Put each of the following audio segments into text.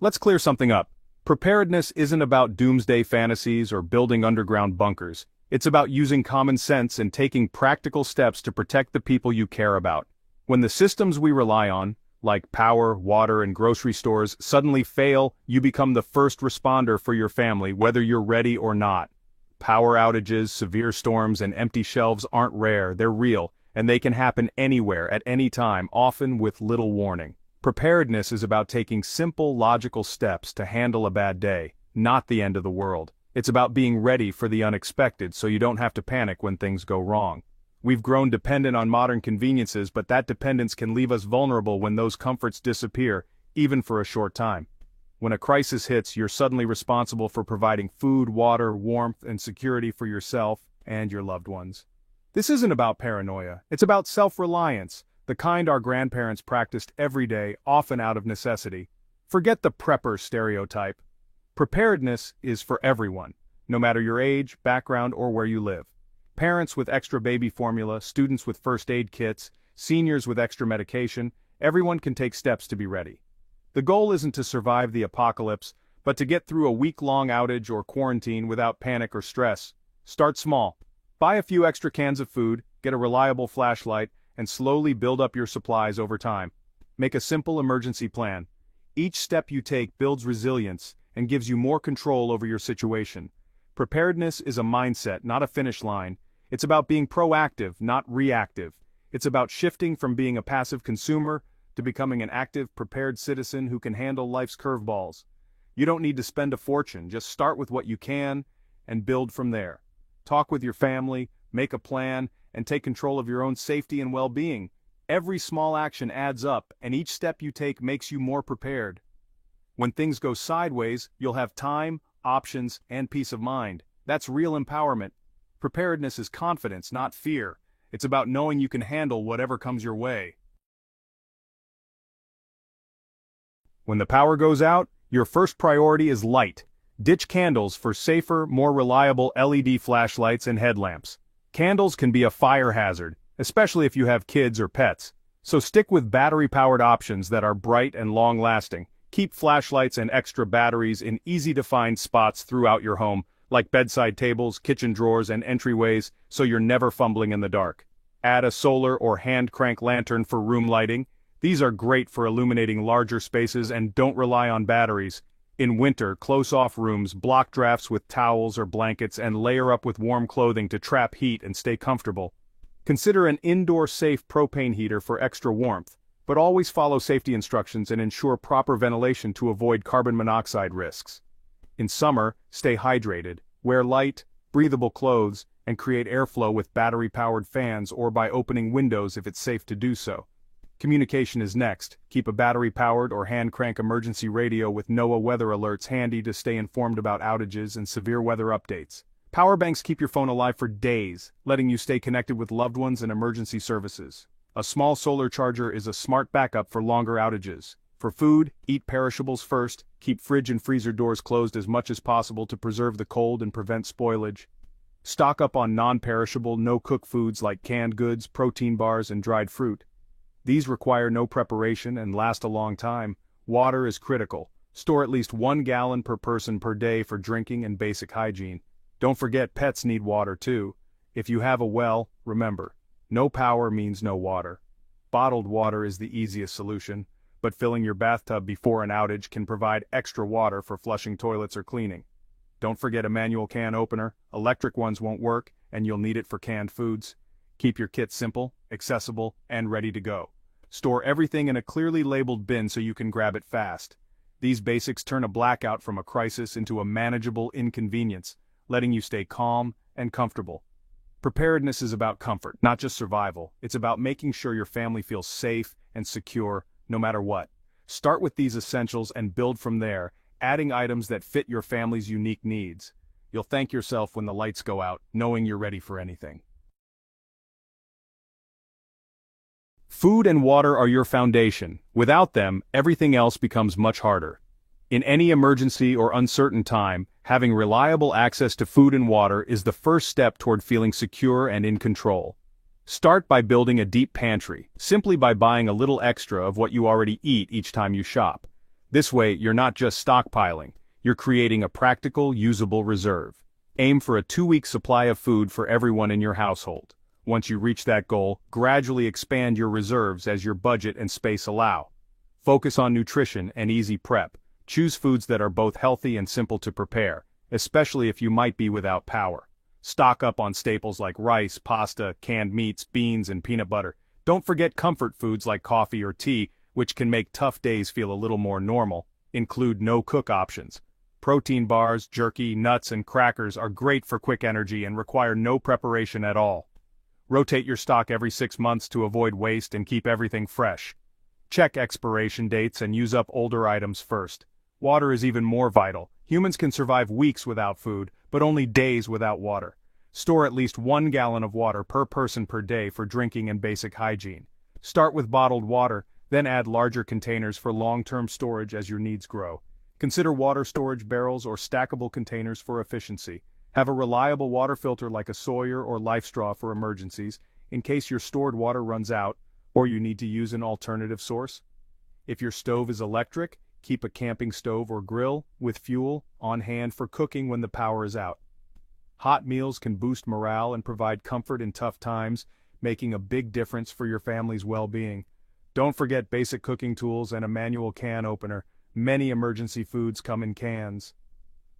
Let's clear something up. Preparedness isn't about doomsday fantasies or building underground bunkers. It's about using common sense and taking practical steps to protect the people you care about. When the systems we rely on, like power, water, and grocery stores, suddenly fail, you become the first responder for your family, whether you're ready or not. Power outages, severe storms, and empty shelves aren't rare, they're real, and they can happen anywhere, at any time, often with little warning. Preparedness is about taking simple, logical steps to handle a bad day, not the end of the world. It's about being ready for the unexpected so you don't have to panic when things go wrong. We've grown dependent on modern conveniences, but that dependence can leave us vulnerable when those comforts disappear, even for a short time. When a crisis hits, you're suddenly responsible for providing food, water, warmth, and security for yourself and your loved ones. This isn't about paranoia, it's about self-reliance, the kind our grandparents practiced every day, often out of necessity. Forget the prepper stereotype. Preparedness is for everyone, no matter your age, background, or where you live. Parents with extra baby formula, students with first aid kits, seniors with extra medication, everyone can take steps to be ready. The goal isn't to survive the apocalypse, but to get through a week-long outage or quarantine without panic or stress. Start small. Buy a few extra cans of food, get a reliable flashlight, and slowly build up your supplies over time. Make a simple emergency plan. Each step you take builds resilience and gives you more control over your situation. Preparedness is a mindset, not a finish line. It's about being proactive, not reactive. It's about shifting from being a passive consumer to becoming an active, prepared citizen who can handle life's curveballs. You don't need to spend a fortune, just start with what you can and build from there. Talk with your family, make a plan, and take control of your own safety and well-being. Every small action adds up, and each step you take makes you more prepared. When things go sideways, you'll have time, options, and peace of mind. That's real empowerment. Preparedness is confidence, not fear. It's about knowing you can handle whatever comes your way. When the power goes out, your first priority is light. Ditch candles for safer, more reliable LED flashlights and headlamps. Candles can be a fire hazard, especially if you have kids or pets. So stick with battery-powered options that are bright and long-lasting. Keep flashlights and extra batteries in easy-to-find spots throughout your home, like bedside tables, kitchen drawers, and entryways, so you're never fumbling in the dark. Add a solar or hand-crank lantern for room lighting. These are great for illuminating larger spaces and don't rely on batteries. In winter, close off rooms, block drafts with towels or blankets, and layer up with warm clothing to trap heat and stay comfortable. Consider an indoor safe propane heater for extra warmth, but always follow safety instructions and ensure proper ventilation to avoid carbon monoxide risks. In summer, stay hydrated, wear light, breathable clothes, and create airflow with battery-powered fans or by opening windows if it's safe to do so. Communication is next. Keep a battery-powered or hand-crank emergency radio with NOAA weather alerts handy to stay informed about outages and severe weather updates. Power banks keep your phone alive for days, letting you stay connected with loved ones and emergency services. A small solar charger is a smart backup for longer outages. For food, eat perishables first, keep fridge and freezer doors closed as much as possible to preserve the cold and prevent spoilage. Stock up on non-perishable, no-cook foods like canned goods, protein bars, and dried fruit. These require no preparation and last a long time. Water is critical. Store at least 1 gallon per person per day for drinking and basic hygiene. Don't forget pets need water too. If you have a well, remember, no power means no water. Bottled water is the easiest solution, but filling your bathtub before an outage can provide extra water for flushing toilets or cleaning. Don't forget a manual can opener. Electric ones won't work, and you'll need it for canned foods. Keep your kit simple, accessible, and ready to go. Store everything in a clearly labeled bin so you can grab it fast. These basics turn a blackout from a crisis into a manageable inconvenience, letting you stay calm and comfortable. Preparedness is about comfort, not just survival. It's about making sure your family feels safe and secure, no matter what. Start with these essentials and build from there, adding items that fit your family's unique needs. You'll thank yourself when the lights go out, knowing you're ready for anything. Food and water are your foundation. Without them, everything else becomes much harder. In any emergency or uncertain time, having reliable access to food and water is the first step toward feeling secure and in control. Start by building a deep pantry, simply by buying a little extra of what you already eat each time you shop. This way, you're not just stockpiling, you're creating a practical, usable reserve. Aim for a 2-week supply of food for everyone in your household. Once you reach that goal, gradually expand your reserves as your budget and space allow. Focus on nutrition and easy prep. Choose foods that are both healthy and simple to prepare, especially if you might be without power. Stock up on staples like rice, pasta, canned meats, beans, and peanut butter. Don't forget comfort foods like coffee or tea, which can make tough days feel a little more normal. Include no-cook options. Protein bars, jerky, nuts, and crackers are great for quick energy and require no preparation at all. Rotate your stock every 6 months to avoid waste and keep everything fresh. Check expiration dates and use up older items first. Water is even more vital. Humans can survive weeks without food, but only days without water. Store at least 1 gallon of water per person per day for drinking and basic hygiene. Start with bottled water, then add larger containers for long-term storage as your needs grow. Consider water storage barrels or stackable containers for efficiency. Have a reliable water filter like a Sawyer or LifeStraw for emergencies, in case your stored water runs out, or you need to use an alternative source. If your stove is electric, keep a camping stove or grill, with fuel, on hand for cooking when the power is out. Hot meals can boost morale and provide comfort in tough times, making a big difference for your family's well-being. Don't forget basic cooking tools and a manual can opener. Many emergency foods come in cans.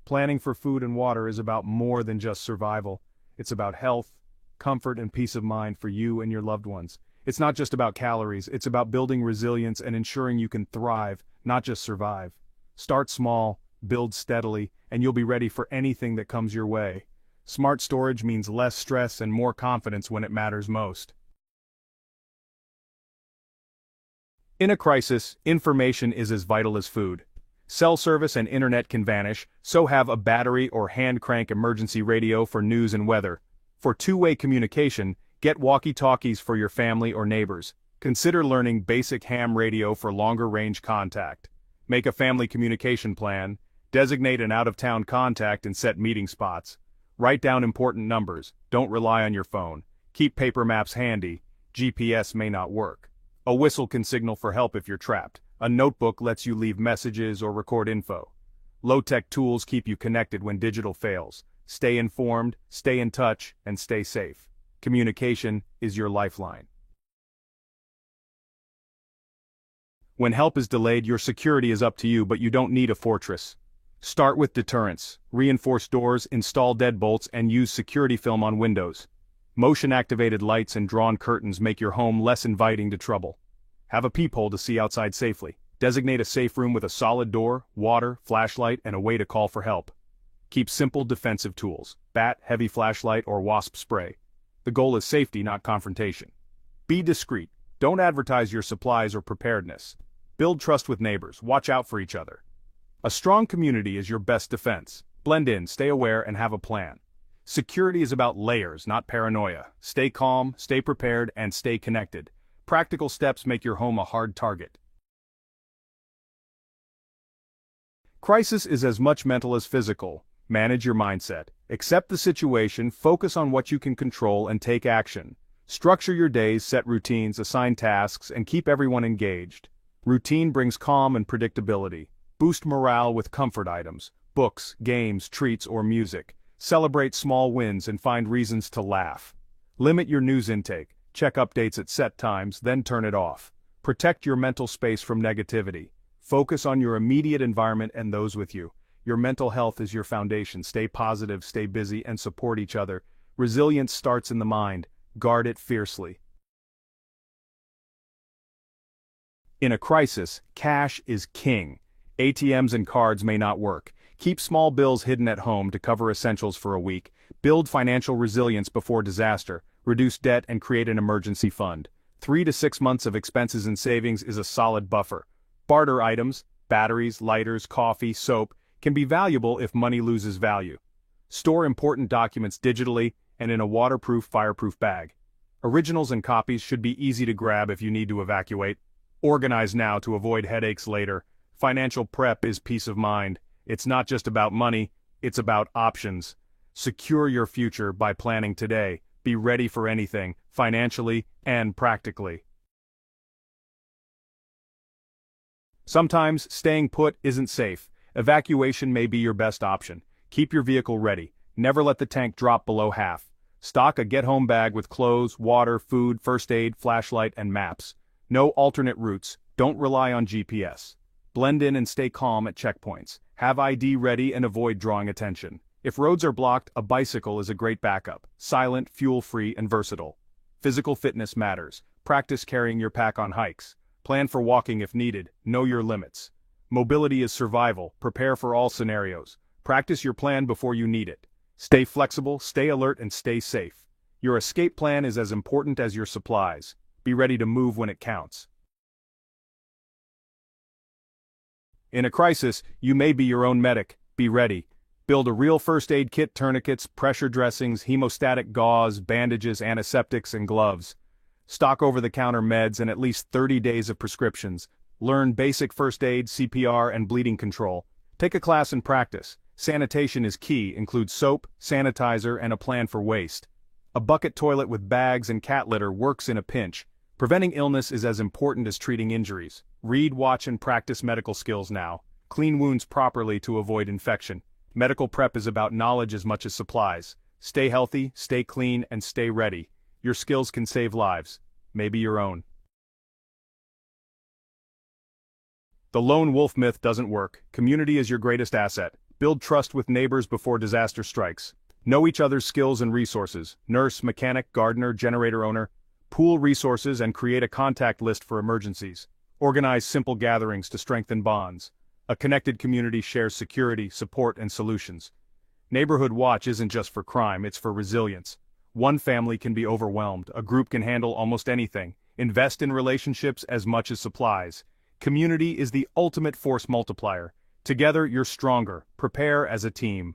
Planning for food and water is about more than just survival. It's about health, comfort, and peace of mind for you and your loved ones. It's not just about calories, it's about building resilience and ensuring you can thrive, not just survive. Start small, build steadily, and you'll be ready for anything that comes your way. Smart storage means less stress and more confidence when it matters most. In a crisis, information is as vital as food. Cell service and internet can vanish, so have a battery or hand crank emergency radio for news and weather. For two-way communication, get walkie-talkies for your family or neighbors. Consider learning basic ham radio for longer-range contact. Make a family communication plan, designate an out-of-town contact and set meeting spots. Write down important numbers, don't rely on your phone. Keep paper maps handy, GPS may not work. A whistle can signal for help if you're trapped. A notebook lets you leave messages or record info. Low-tech tools keep you connected when digital fails. Stay informed, stay in touch, and stay safe. Communication is your lifeline. When help is delayed, your security is up to you, but you don't need a fortress. Start with deterrence. Reinforce doors, install deadbolts, and use security film on windows. Motion-activated lights and drawn curtains make your home less inviting to trouble. Have a peephole to see outside safely. Designate a safe room with a solid door, water, flashlight, and a way to call for help. Keep simple defensive tools: bat, heavy flashlight, or wasp spray. The goal is safety, not confrontation. Be discreet. Don't advertise your supplies or preparedness. Build trust with neighbors. Watch out for each other. A strong community is your best defense. Blend in, stay aware, and have a plan. Security is about layers, not paranoia. Stay calm, stay prepared, and stay connected. Practical steps make your home a hard target. Crisis is as much mental as physical. Manage your mindset. Accept the situation, focus on what you can control, and take action. Structure your days, set routines, assign tasks, and keep everyone engaged. Routine brings calm and predictability. Boost morale with comfort items, books, games, treats, or music. Celebrate small wins and find reasons to laugh. Limit your news intake. Check updates at set times, then turn it off. Protect your mental space from negativity. Focus on your immediate environment and those with you. Your mental health is your foundation. Stay positive, stay busy, and support each other. Resilience starts in the mind. Guard it fiercely. In a crisis, cash is king. ATMs and cards may not work. Keep small bills hidden at home to cover essentials for a week. Build financial resilience before disaster. Reduce debt and create an emergency fund. 3 to 6 months of expenses and savings is a solid buffer. Barter items, batteries, lighters, coffee, soap, can be valuable if money loses value. Store important documents digitally and in a waterproof, fireproof bag. Originals and copies should be easy to grab if you need to evacuate. Organize now to avoid headaches later. Financial prep is peace of mind. It's not just about money, it's about options. Secure your future by planning today. Be ready for anything, financially and practically. Sometimes, staying put isn't safe. Evacuation may be your best option. Keep your vehicle ready. Never let the tank drop below half. Stock a get-home bag with clothes, water, food, first aid, flashlight, and maps. No alternate routes. Don't rely on GPS. Blend in and stay calm at checkpoints. Have ID ready and avoid drawing attention. If roads are blocked, a bicycle is a great backup. Silent, fuel-free, and versatile. Physical fitness matters. Practice carrying your pack on hikes. Plan for walking if needed. Know your limits. Mobility is survival. Prepare for all scenarios. Practice your plan before you need it. Stay flexible, stay alert, and stay safe. Your escape plan is as important as your supplies. Be ready to move when it counts. In a crisis, you may be your own medic. Be ready. Build a real first aid kit: tourniquets, pressure dressings, hemostatic gauze, bandages, antiseptics, and gloves. Stock over-the-counter meds and at least 30 days of prescriptions. Learn basic first aid, CPR, and bleeding control. Take a class and practice. Sanitation is key. Include soap, sanitizer, and a plan for waste. A bucket toilet with bags and cat litter works in a pinch. Preventing illness is as important as treating injuries. Read, watch, and practice medical skills now. Clean wounds properly to avoid infection. Medical prep is about knowledge as much as supplies. Stay healthy, stay clean, and stay ready. Your skills can save lives. Maybe your own. The lone wolf myth doesn't work. Community is your greatest asset. Build trust with neighbors before disaster strikes. Know each other's skills and resources. Nurse, mechanic, gardener, generator owner. Pool resources and create a contact list for emergencies. Organize simple gatherings to strengthen bonds. A connected community shares security, support, and solutions. Neighborhood watch isn't just for crime, it's for resilience. One family can be overwhelmed, a group can handle almost anything. Invest in relationships as much as supplies. Community is the ultimate force multiplier. Together, you're stronger. Prepare as a team.